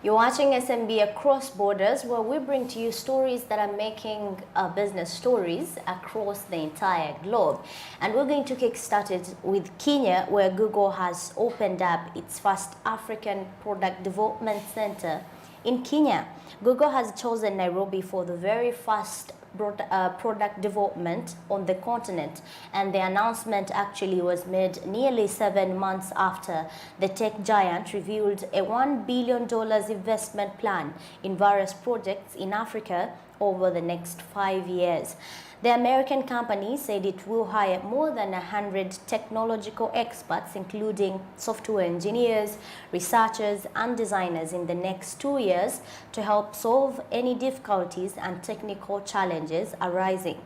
You're watching SMB Across Borders, where we bring to you stories that are making business stories across the entire globe. And we're going to kickstart it with Kenya, where Google has opened up its first African Product Development Center in Kenya. Google has chosen Nairobi for the very first product development on the continent, and the announcement actually was made nearly 7 months after the tech giant revealed a $1 billion investment plan in various projects in Africa over the next 5 years. The American company said it will hire more than 100 technological experts, including software engineers, researchers, and designers in the next 2 years to help solve any difficulties and technical challenges arising.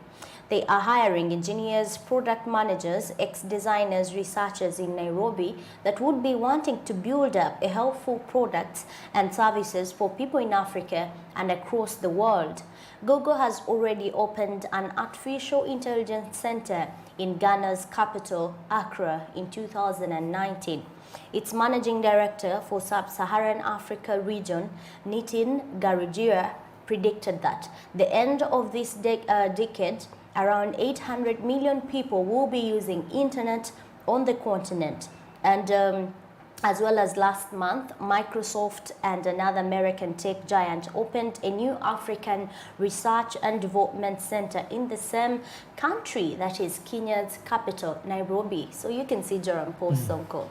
They are hiring engineers, product managers, ex-designers, researchers in Nairobi that would be wanting to build up a helpful products and services for people in Africa and across the world. Google has already opened an artificial intelligence center in Ghana's capital, Accra, in 2019. Its managing director for Sub-Saharan Africa region, Nitin Garujia, predicted that the end of this decade, around 800 million people will be using internet on the continent. And as well as last month, Microsoft and another American tech giant opened a new African research and development center in the same country, that is Kenya's capital, Nairobi. So you can see Jerome Paul Sonko.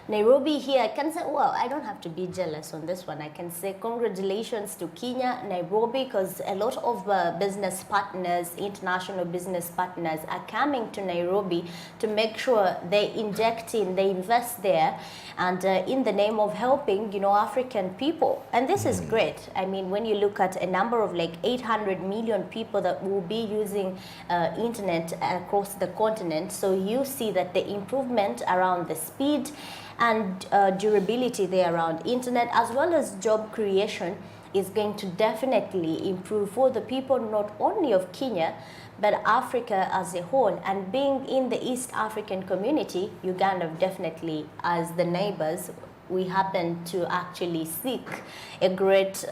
Nairobi here, I can say, well, I don't have to be jealous on this one. I can say congratulations to Kenya, Nairobi, because a lot of business partners, international business partners are coming to Nairobi to make sure they inject in, they invest there, and in the name of helping, African people. And this is great. I mean, when you look at a number of like 800 million people that will be using internet across the continent, so you see that the improvement around the speed and durability there around internet, as well as job creation, is going to definitely improve for the people not only of Kenya, but Africa as a whole. And being in the East African community, Uganda definitely, as the neighbors, we happen to actually seek a great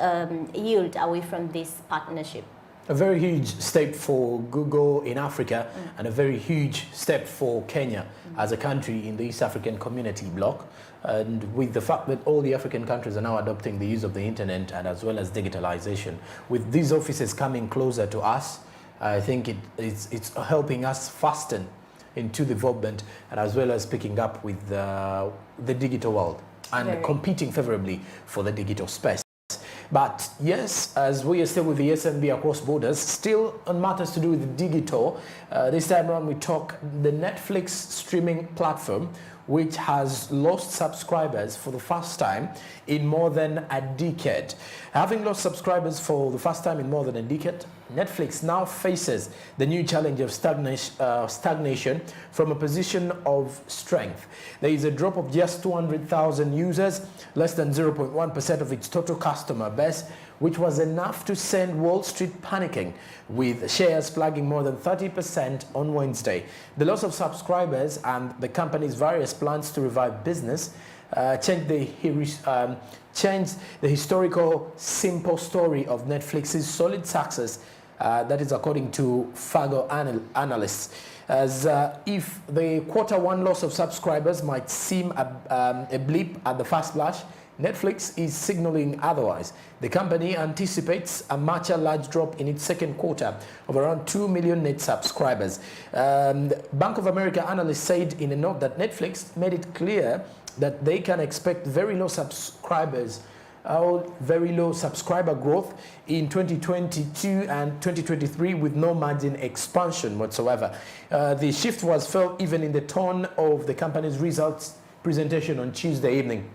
yield away from this partnership. A very huge step for Google in Africa and a very huge step for Kenya as a country in the East African Community bloc. And with the fact that all the African countries are now adopting the use of the internet and as well as digitalization, with these offices coming closer to us, I think it's helping us fasten into development and as well as picking up with the digital world and competing favorably for the digital space. But yes, as we are still with the SMB Across Borders, still on matters to do with digital, this time around we talk the Netflix streaming platform, which has lost subscribers for the first time in more than a decade. Having lost subscribers for the first time in more than a decade, Netflix now faces the new challenge of stagnation from a position of strength. There is a drop of just 200,000 users, less than 0.1% of its total customer base, which was enough to send Wall Street panicking, with shares flagging more than 30% on Wednesday. The loss of subscribers and the company's various plans to revive business changed the historical simple story of Netflix's solid success, that is according to Fargo analysts. As if the Q1 loss of subscribers might seem a blip at the first blush, Netflix is signaling otherwise. The company anticipates a much large drop in its second quarter of around 2 million net subscribers. Bank of America analysts said in a note that Netflix made it clear that they can expect very low subscriber growth in 2022 and 2023 with no margin expansion whatsoever. The shift was felt even in the tone of the company's results presentation on Tuesday evening.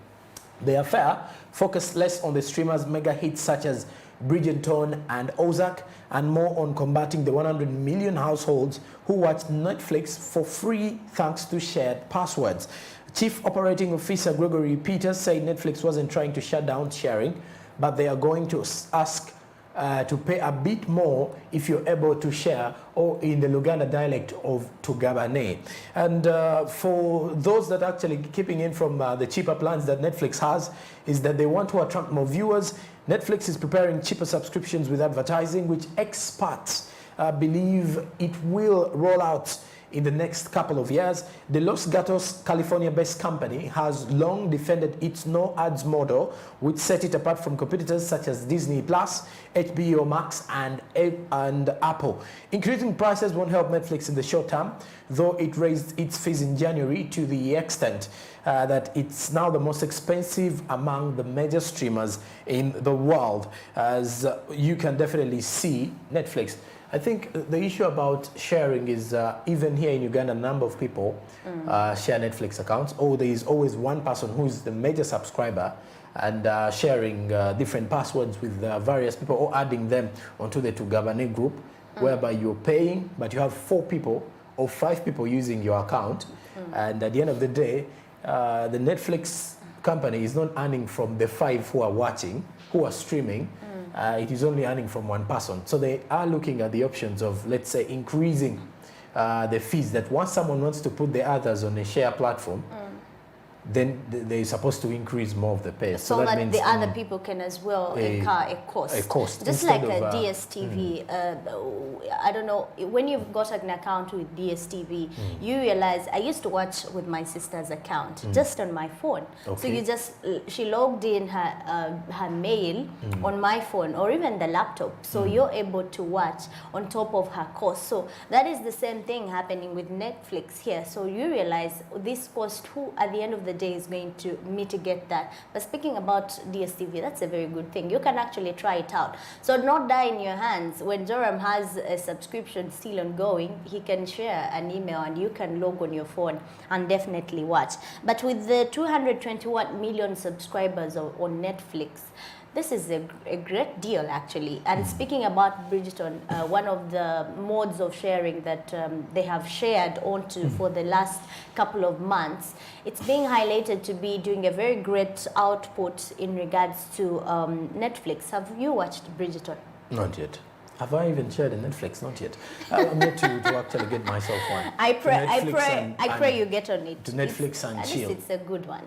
The affair focused less on the streamer's mega hits such as Bridgerton and Ozark, and more on combating the 100 million households who watch Netflix for free thanks to shared passwords. Chief Operating Officer Gregory Peters said Netflix wasn't trying to shut down sharing, but they are going to ask to pay a bit more if you're able to share, or in the Luganda dialect of Tugabane. And for those that actually keeping in from the cheaper plans that Netflix has, is that they want to attract more viewers. Netflix is preparing cheaper subscriptions with advertising, which experts believe it will roll out in the next couple of years. The Los Gatos, California-based company has long defended its no ads model, which set it apart from competitors such as Disney Plus, HBO Max, and Apple. Increasing prices won't help Netflix in the short term, though it raised its fees in January to the extent that it's now the most expensive among the major streamers in the world. As you can definitely see, Netflix, I think the issue about sharing is even here in Uganda, a number of people share Netflix accounts, or there is always one person who is the major subscriber and sharing different passwords with various people, or adding them onto the Tugabane group, whereby you're paying, but you have 4 people or 5 people using your account. And at the end of the day, the Netflix company is not earning from the 5 who are watching, who are streaming. It is only earning from one person. So they are looking at the options of, let's say, increasing the fees, that once someone wants to put the others on a share platform, then they're supposed to increase more of the pay. So that means the other people can as well incur a cost. A cost. Just like a DSTV. I don't know, when you've got an account with DSTV, you realize, I used to watch with my sister's account just on my phone. Okay. So you just, she logged in her mail on my phone, or even the laptop. So you're able to watch on top of her cost. So that is the same thing happening with Netflix here. So you realize this cost, who at the end of the day is going to mitigate that. But speaking about DSTV, that's a very good thing. You can actually try it out. So not die in your hands. When Joram has a subscription still ongoing, he can share an email and you can log on your phone and definitely watch. But with the 221 million subscribers on Netflix, this is a great deal, actually. And speaking about Bridgeton, one of the modes of sharing that they have shared onto for the last couple of months, it's being highlighted to be doing a very great output in regards to Netflix. Have you watched Bridgeton? Not yet. Have I even shared a Netflix? Not yet. I'm yet to actually get myself one. I pray you get on it. To Netflix and chill. At least it's a good one.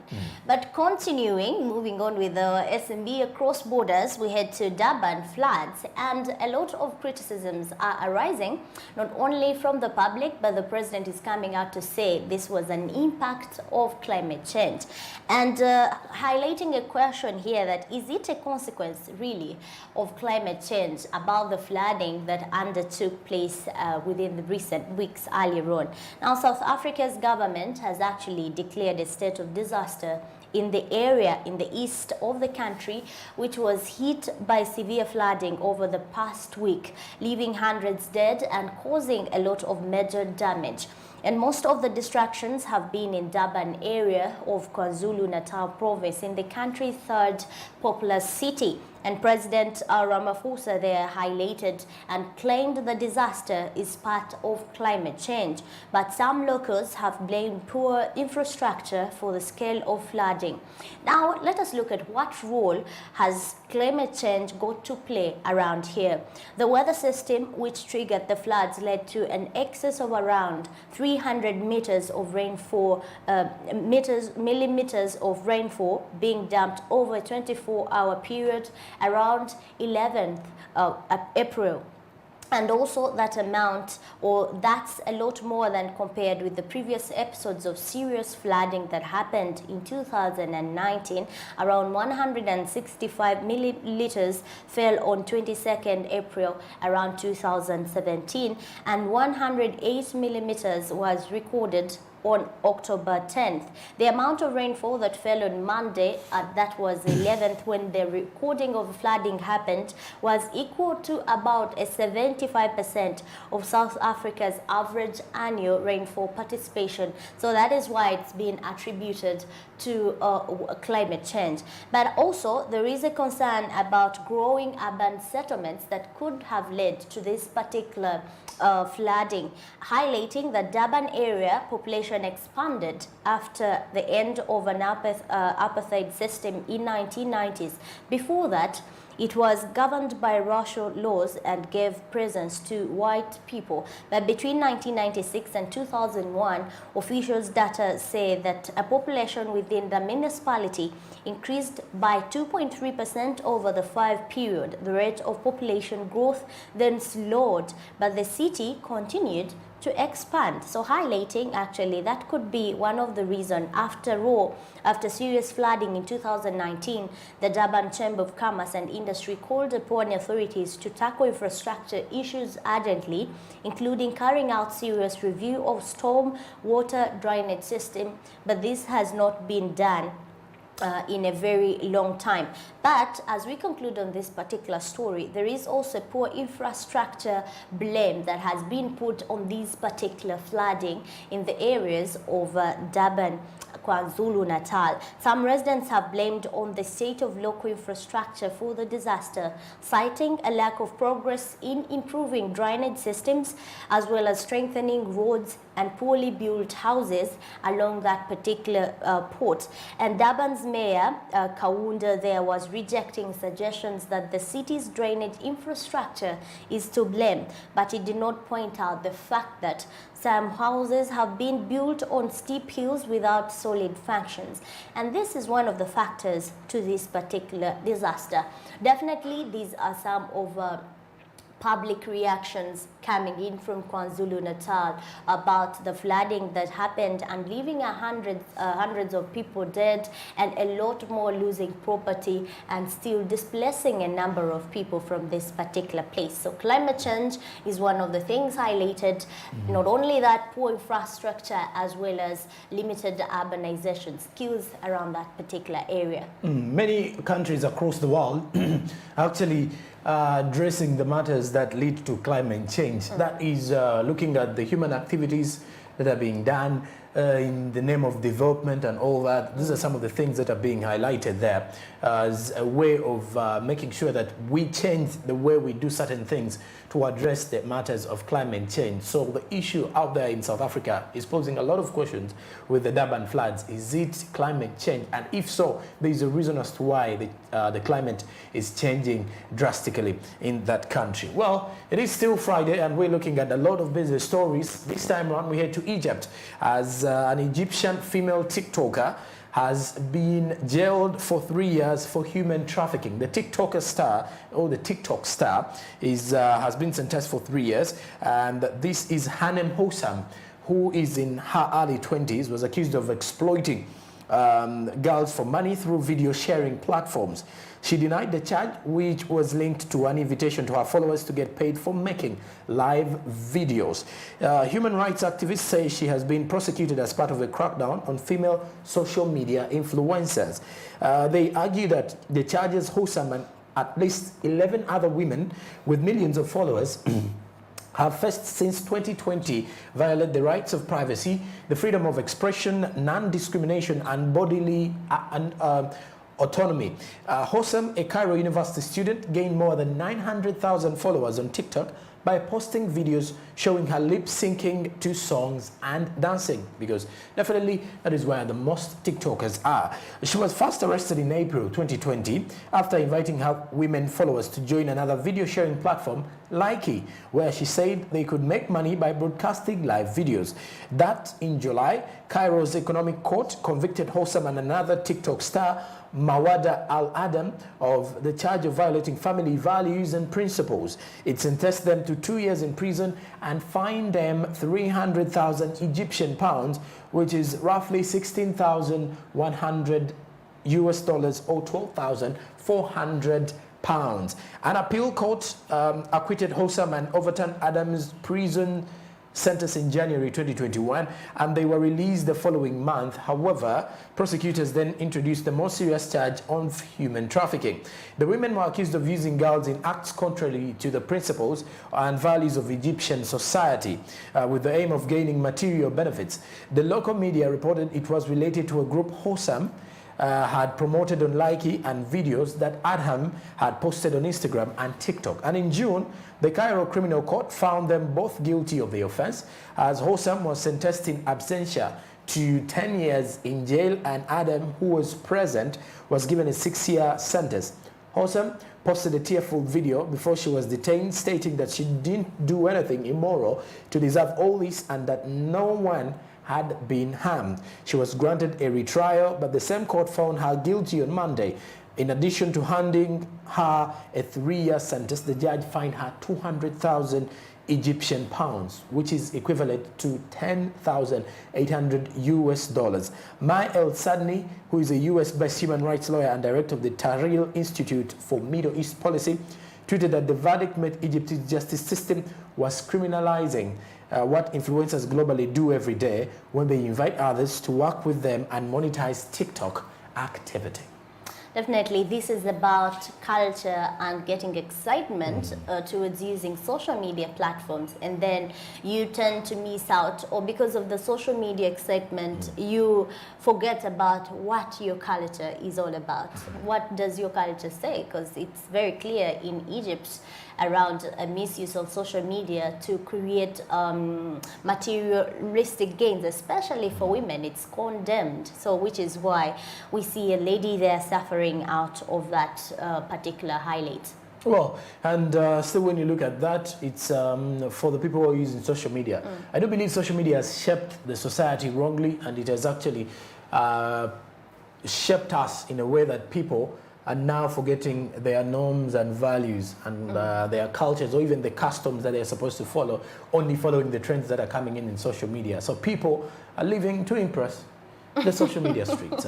But continuing, moving on with the SMB across borders, we head to Durban floods, and a lot of criticisms are arising, not only from the public, but the president is coming out to say this was an impact of climate change. And highlighting a question here, that is it a consequence really of climate change about the flooding that undertook place within the recent weeks earlier on. Now, South Africa's government has actually declared a state of disaster in the area in the east of the country, which was hit by severe flooding over the past week, leaving hundreds dead and causing a lot of major damage. And most of the destructions have been in Durban area of KwaZulu-Natal province, in the country's third populous city. And President Ramaphosa there highlighted and claimed the disaster is part of climate change. But some locals have blamed poor infrastructure for the scale of flooding. Now, let us look at what role has climate change got to play around here. The weather system which triggered the floods led to an excess of around 300 meters of rainfall, millimeters of rainfall being dumped over a 24-hour period around 11th April. And also that amount, or that's a lot more than compared with the previous episodes of serious flooding that happened in 2019. Around 165 milliliters fell on 22nd April around 2017, and 108 millimeters was recorded on October 10th. The amount of rainfall that fell on Monday, that was 11th when the recording of flooding happened, was equal to about a 75% of South Africa's average annual rainfall participation. So that is why it's been attributed to climate change. But also there is a concern about growing urban settlements that could have led to this particular flooding, highlighting the Durban area population population expanded after the end of an apartheid system in 1990s. Before that, it was governed by racial laws and gave presence to white people. But between 1996 and 2001, officials' data say that a population within the municipality increased by 2.3% over the 5 period. The rate of population growth then slowed, but the city continued to expand. So highlighting actually that could be one of the reasons. After all, after serious flooding in 2019, the Durban Chamber of Commerce and Industry called upon authorities to tackle infrastructure issues urgently, including carrying out serious review of storm water drainage system, but this has not been done in a very long time. But as we conclude on this particular story, there is also poor infrastructure blame that has been put on these particular flooding in the areas of Durban, KwaZulu-Natal. Some residents have blamed on the state of local infrastructure for the disaster, citing a lack of progress in improving drainage systems as well as strengthening roads and poorly built houses along that particular port. And Durban's mayor, Kaunda, there was rejecting suggestions that the city's drainage infrastructure is to blame, but he did not point out the fact that some houses have been built on steep hills without solid functions. And this is one of the factors to this particular disaster. Definitely, these are some of public reactions coming in from KwaZulu-Natal about the flooding that happened and leaving hundreds of people dead and a lot more losing property and still displacing a number of people from this particular place. So climate change is one of the things highlighted. Not only that, poor infrastructure as well as limited urbanization skills around that particular area. Many countries across the world actually addressing the matters that lead to climate change. That is looking at the human activities that are being done in the name of development and all that. These are some of the things that are being highlighted there as a way of making sure that we change the way we do certain things to address the matters of climate change. So the issue out there in South Africa is posing a lot of questions with the Durban floods. Is it climate change? And if so, there is a reason as to why the climate is changing drastically in that country. Well, it is still Friday and we're looking at a lot of business stories. This time around we head to Egypt as an Egyptian female TikToker has been jailed for 3 years for human trafficking. The TikTok star has been sentenced for 3 years, and this is Hanem Hossam, who is in her early 20s, was accused of exploiting girls for money through video sharing platforms. She denied the charge, which was linked to an invitation to her followers to get paid for making live videos. Human rights activists say she has been prosecuted as part of a crackdown on female social media influencers. They argue that the charges Hossam and at least 11 other women with millions of followers have faced since 2020 violate the rights of privacy, the freedom of expression, non-discrimination, and bodily autonomy. Hossam, a Cairo University student, gained more than 900,000 followers on TikTok by posting videos showing her lip-syncing to songs and dancing, because definitely that is where the most TikTokers are. She was first arrested in April 2020 after inviting her women followers to join another video sharing platform, Likey, where she said they could make money by broadcasting live videos. That in July, Cairo's economic court convicted Hossam and another TikTok star, Mawada Al-Adam, of the charge of violating family values and principles. It sentenced them to 2 years in prison and fined them 300,000 Egyptian pounds, which is roughly 16,100 US dollars or 12,400 pounds. An appeal court acquitted Hossam and overturned Adams' prison sentence in January 2021, and they were released the following month. However, prosecutors then introduced the more serious charge of human trafficking. The women were accused of using girls in acts contrary to the principles and values of Egyptian society, with the aim of gaining material benefits. The local media reported it was related to a group Hossam had promoted on Likey and videos that Adham had posted on Instagram and TikTok. And in June, the Cairo Criminal Court found them both guilty of the offense, as Hossam was sentenced in absentia to 10 years in jail, and Adam, who was present, was given a 6-year sentence. Hossam posted a tearful video before she was detained, stating that she didn't do anything immoral to deserve all this and that no one had been harmed. She was granted a retrial, but the same court found her guilty on Monday. In addition to handing her a 3-year sentence, the judge fined her 200,000 Egyptian pounds, which is equivalent to $10,800 Mai El Sadni, who is a US-based human rights lawyer and director of the Tahrir Institute for Middle East Policy, tweeted that the verdict made Egypt's justice system was criminalizing what influencers globally do every day when they invite others to work with them and monetize TikTok activity. Definitely, this is about culture and getting excitement towards using social media platforms, and then you tend to miss out, or because of the social media excitement, you forget about what your culture is all about. What does your culture say? Because it's very clear in Egypt around a misuse of social media to create materialistic gains, especially for women. It's condemned. So which is why we see a lady there suffering out of that particular highlight. Well, and still when you look at that, it's for the people who are using social media. I do believe social media has shaped the society wrongly, and it has actually shaped us in a way that people are now forgetting their norms and values and their cultures, or even the customs that they're supposed to follow, only following the trends that are coming in social media. So people are living to impress the social media streets,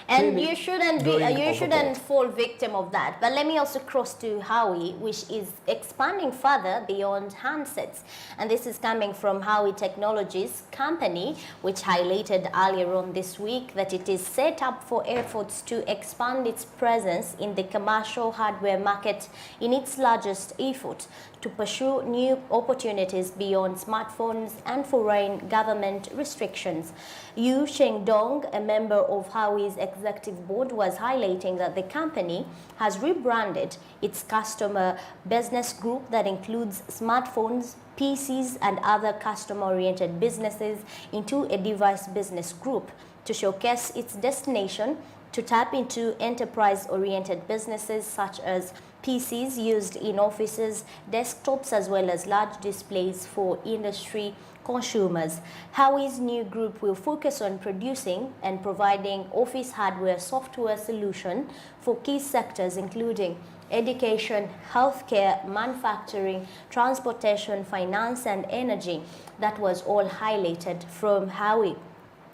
and you shouldn't fall victim of that. But let me also cross to Huawei, which is expanding further beyond handsets, and this is coming from Huawei Technologies company, which highlighted earlier on this week that it is set up for efforts to expand its presence in the commercial hardware market in its largest effort to pursue new opportunities beyond smartphones and foreign government restrictions. Yu Shengdong, a member of Huawei's executive board, was highlighting that the company has rebranded its customer business group that includes smartphones, PCs, and other customer-oriented businesses into a device business group to showcase its destination to tap into enterprise-oriented businesses such as PCs used in offices, desktops, as well as large displays for industry consumers. Huawei's new group will focus on producing and providing office hardware software solution for key sectors including education, healthcare, manufacturing, transportation, finance, and energy. That was all highlighted from Huawei.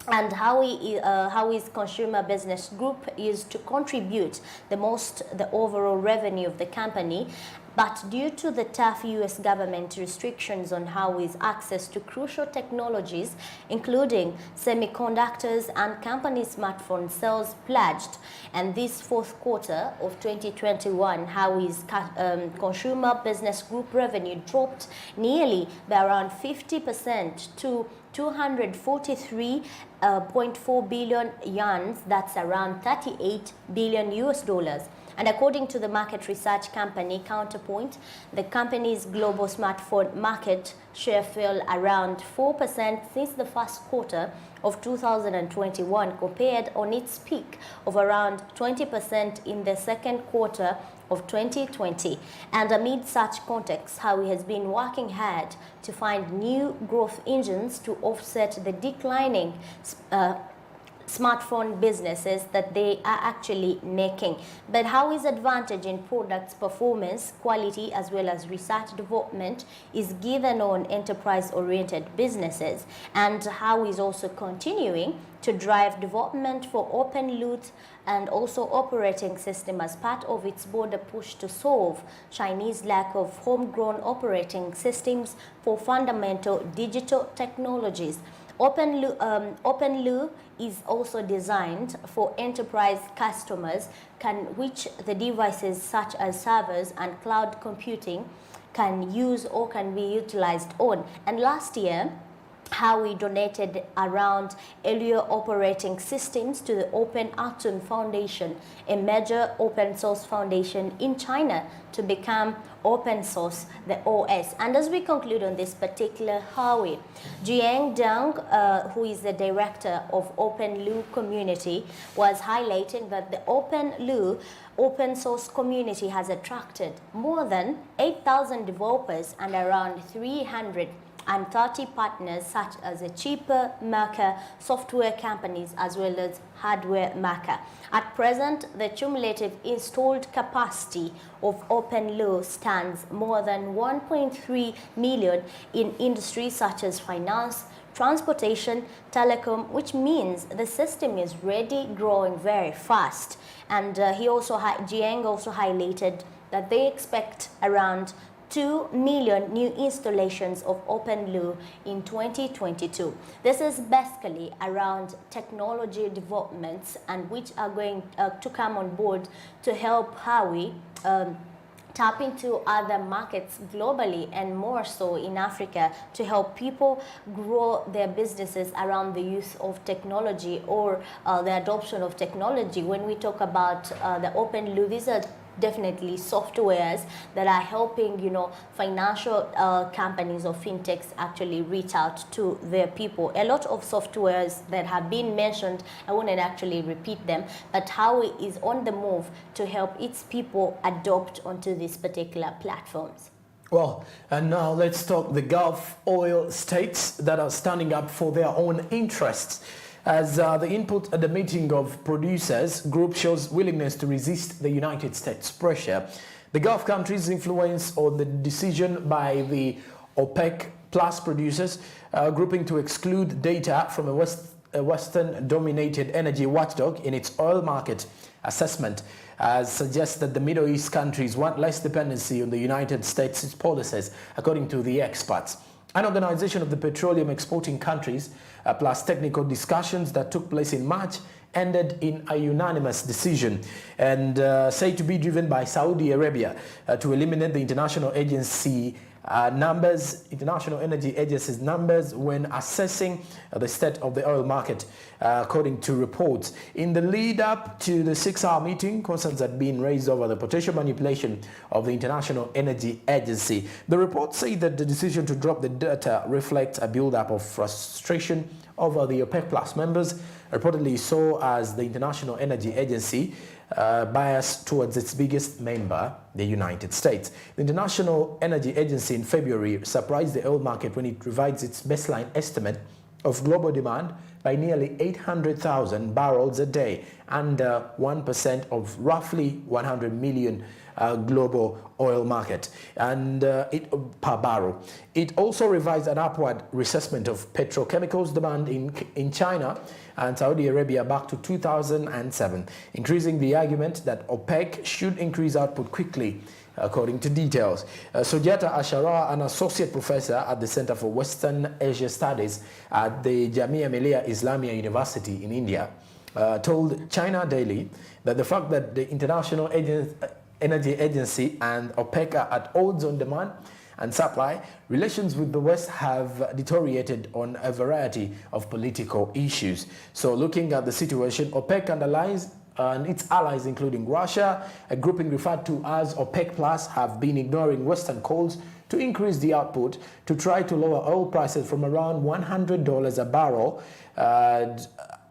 And Huawei's consumer business group is to contribute the overall revenue of the company. But due to the tough US government restrictions on Huawei's access to crucial technologies, including semiconductors and company smartphone sales pledged, and this fourth quarter of 2021, Huawei's consumer business group revenue dropped nearly by around 50% to 243.4 billion yuan, that's around $38 billion. And according to the market research company Counterpoint, the company's global smartphone market share fell around 4% since the first quarter of 2021, compared on its peak of around 20% in the second quarter of 2020. And amid such context, Huawei has been working hard to find new growth engines to offset the declining smartphone businesses that they are actually making. But Huawei's advantage in products performance, quality, as well as research development is given on enterprise-oriented businesses. And Huawei is also continuing to drive development for OpenLUT and also operating system as part of its broader push to solve Chinese lack of homegrown operating systems for fundamental digital technologies. OpenLU is also designed for enterprise customers, which the devices such as servers and cloud computing can use or can be utilized on. And last year, Howie donated around earlier operating systems to the Open Atom Foundation, a major open source foundation in China, to become open source, the OS. And as we conclude on this particular Howie, Jiang Deng, who is the director of OpenLU community, was highlighting that the OpenLU open source community has attracted more than 8,000 developers and around 330 partners, such as a cheaper maker software companies as well as hardware maker. At present, the cumulative installed capacity of OpenLU stands more than 1.3 million in industries such as finance, transportation, telecom, which means the system is really growing very fast. And Jiang also highlighted that they expect around 2 million new installations of OpenLU in 2022. This is basically around technology developments and which are going to come on board to help Howie tap into other markets globally and more so in Africa to help people grow their businesses around the use of technology or the adoption of technology. When we talk about the OpenLU, these are definitely softwares that are helping, financial companies or fintechs actually reach out to their people. A lot of softwares that have been mentioned, I wouldn't actually repeat them, but Howie is on the move to help its people adopt onto these particular platforms. Well, and now let's talk the Gulf oil states that are standing up for their own interests. As the input at the meeting of producers group shows willingness to resist the United States pressure, the Gulf countries' influence on the decision by the OPEC plus producers grouping to exclude data from a Western-dominated energy watchdog in its oil market assessment suggests that the Middle East countries want less dependency on the United States' policies, according to the experts. An organization of the petroleum exporting countries plus technical discussions that took place in March ended in a unanimous decision and said to be driven by Saudi Arabia to eliminate the international Energy Agency's numbers when assessing the state of the oil market, according to reports. In the lead up to the 6-hour meeting, concerns had been raised over the potential manipulation of the International Energy Agency. The report said that the decision to drop the data reflects a build-up of frustration over the OPEC Plus members, reportedly so as the International Energy Agency bias towards its biggest member, the United States. The International Energy Agency in February surprised the oil market when it revised its baseline estimate of global demand by nearly 800,000 barrels a day, under 1% of roughly 100 million global oil market and per barrel. It also revised an upward reassessment of petrochemicals demand in China and Saudi Arabia back to 2007, increasing the argument that OPEC should increase output quickly, according to details. Sujata Ashara, an associate professor at the Center for Western Asia Studies at the Jamia Millia Islamia University in India, told China Daily that the fact that the International Energy Agency and OPEC are at odds on demand and supply, relations with the West have deteriorated on a variety of political issues. So looking at the situation, OPEC and its allies, including Russia, a grouping referred to as OPEC Plus, have been ignoring Western calls to increase the output to try to lower oil prices from around $100 a barrel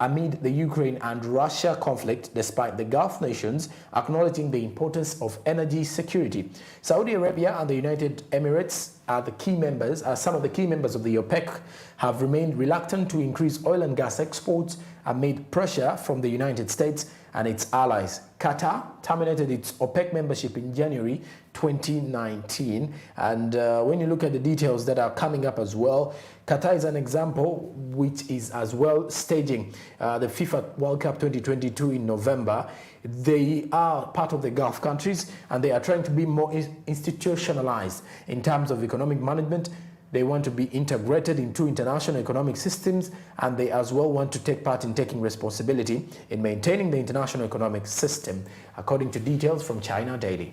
amid the Ukraine and Russia conflict, despite the Gulf nations acknowledging the importance of energy security. Saudi Arabia and the United Emirates are some of the key members of the OPEC, have remained reluctant to increase oil and gas exports amid pressure from the United States and its allies. Qatar terminated its OPEC membership in January 2019, and when you look at the details that are coming up as well, Qatar is an example which is as well staging the FIFA World Cup 2022 in November. They are part of the Gulf countries and they are trying to be more institutionalized in terms of economic management. They want to be integrated into international economic systems, and they as well want to take part in taking responsibility in maintaining the international economic system, according to details from China Daily.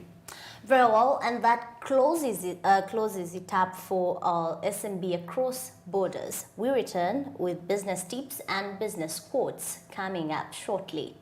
Very well, and that closes it up for SMB across borders. We return with business tips and business quotes coming up shortly.